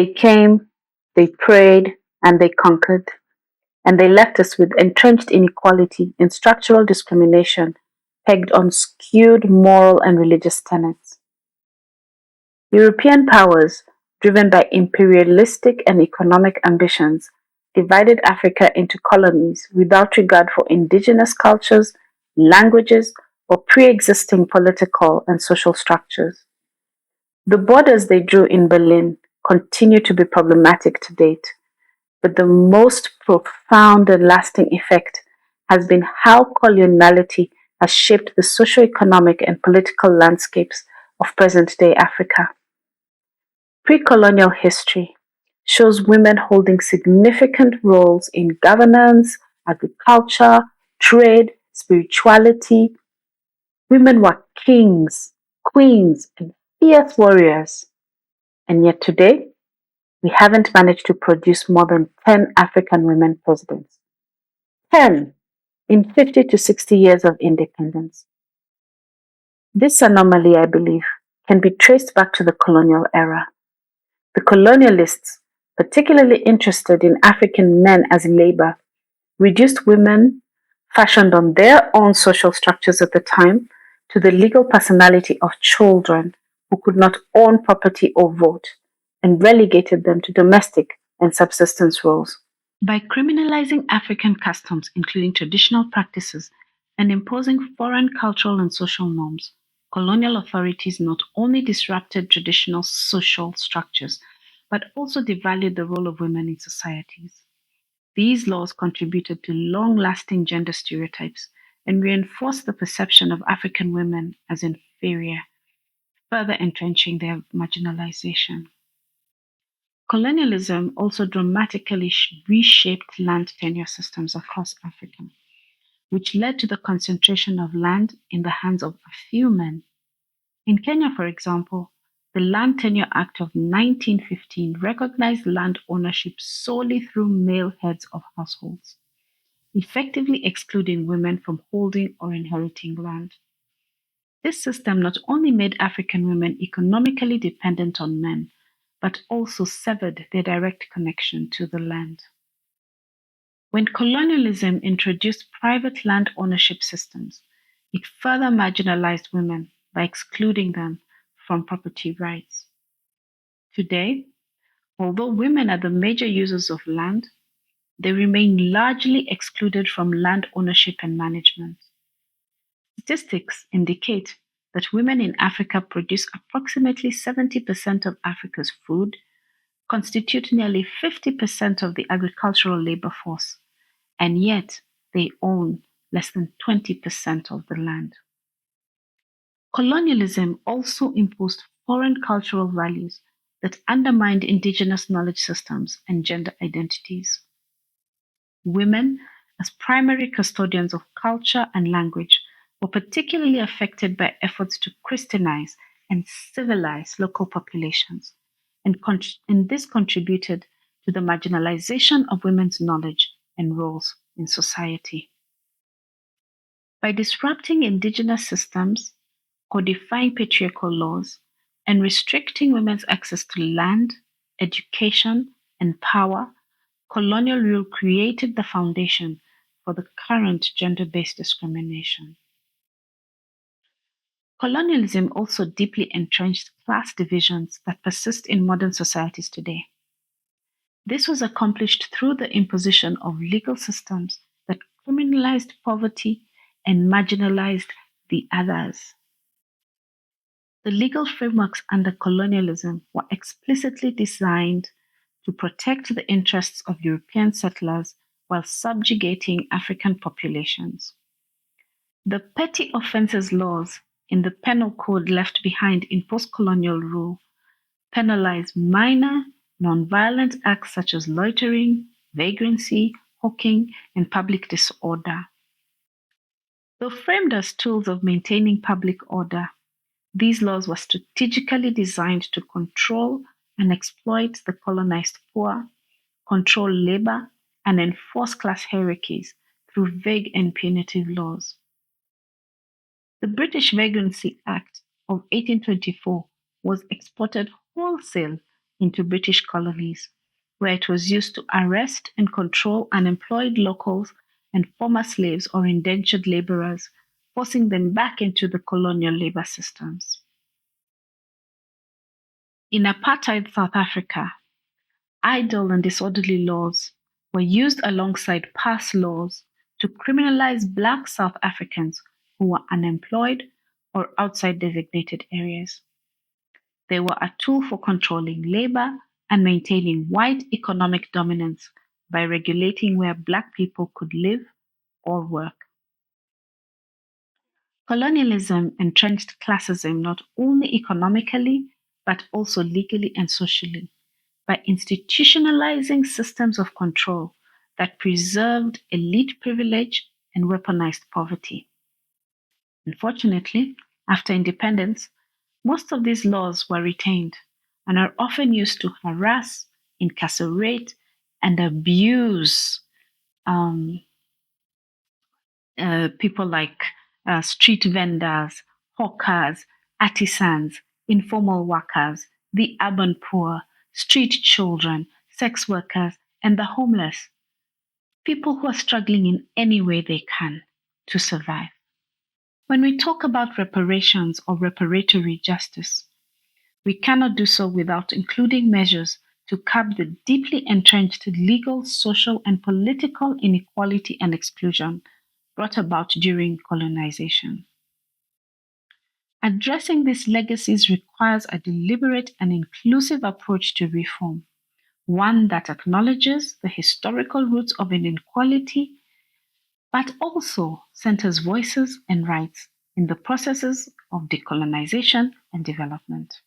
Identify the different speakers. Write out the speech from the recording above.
Speaker 1: They came, they prayed, and they conquered, and they left us with entrenched inequality and structural discrimination pegged on skewed moral and religious tenets. European powers, driven by imperialistic and economic ambitions, divided Africa into colonies without regard for indigenous cultures, languages, or pre existing political and social structures. The borders they drew in Berlin continue to be problematic to date, but the most profound and lasting effect has been how coloniality has shaped the socio-economic and political landscapes of present-day Africa. Pre-colonial history shows women holding significant roles in governance, agriculture, trade, spirituality. Women were kings, queens, and fierce warriors. And yet today, we haven't managed to produce more than 10 African women presidents. 10 in 50 to 60 years of independence. This anomaly, I believe, can be traced back to the colonial era. The colonialists, particularly interested in African men as labor, reduced women, fashioned on their own social structures at the time, to the legal personality of children who could not own property or vote, and relegated them to domestic and subsistence roles. By criminalizing African customs, including traditional practices, and imposing foreign cultural and social norms, colonial authorities not only disrupted traditional social structures, but also devalued the role of women in societies. These laws contributed to long lasting gender stereotypes and reinforced the perception of African women as inferior, further entrenching their marginalization. Colonialism also dramatically reshaped land tenure systems across Africa, which led to the concentration of land in the hands of a few men. In Kenya, for example, the Land Tenure Act of 1915 recognized land ownership solely through male heads of households, effectively excluding women from holding or inheriting land. This system not only made African women economically dependent on men, but also severed their direct connection to the land. When colonialism introduced private land ownership systems, it further marginalized women by excluding them from property rights. Today, although women are the major users of land, they remain largely excluded from land ownership and management. Statistics indicate that women in Africa produce approximately 70% of Africa's food, constitute nearly 50% of the agricultural labor force, and yet they own less than 20% of the land. Colonialism also imposed foreign cultural values that undermined indigenous knowledge systems and gender identities. Women, as primary custodians of culture and language, were particularly affected by efforts to Christianize and civilize local populations, and this contributed to the marginalization of women's knowledge and roles in society. By disrupting indigenous systems, codifying patriarchal laws, and restricting women's access to land, education, and power, colonial rule created the foundation for the current gender based discrimination. Colonialism also deeply entrenched class divisions that persist in modern societies today. This was accomplished through the imposition of legal systems that criminalized poverty and marginalized the others. The legal frameworks under colonialism were explicitly designed to protect the interests of European settlers while subjugating African populations. The petty offences laws in the penal code left behind in post colonial rule penalize minor, non-violent acts such as loitering, vagrancy, hawking, and public disorder. Though framed as tools of maintaining public order, these laws were strategically designed to control and exploit the colonized poor, control labor, and enforce class hierarchies through vague and punitive laws. The British Vagrancy Act of 1824 was exported wholesale into British colonies, where it was used to arrest and control unemployed locals and former slaves or indentured laborers, forcing them back into the colonial labor systems. In apartheid South Africa, idle and disorderly laws were used alongside pass laws to criminalize Black South Africans who were unemployed or outside designated areas. They were a tool for controlling labor and maintaining white economic dominance by regulating where Black people could live or work. Colonialism entrenched classism not only economically but also legally and socially by institutionalizing systems of control that preserved elite privilege and weaponized poverty. Unfortunately, after independence, most of these laws were retained and are often used to harass, incarcerate, and abuse um, people like street vendors, hawkers, artisans, informal workers, the urban poor, street children, sex workers, and the homeless. People who are struggling in any way they can to survive. When we talk about reparations or reparatory justice, we cannot do so without including measures to curb the deeply entrenched legal, social, and political inequality and exclusion brought about during colonization. Addressing these legacies requires a deliberate and inclusive approach to reform, one that acknowledges the historical roots of inequality but also centers voices and rights in the processes of decolonization and development.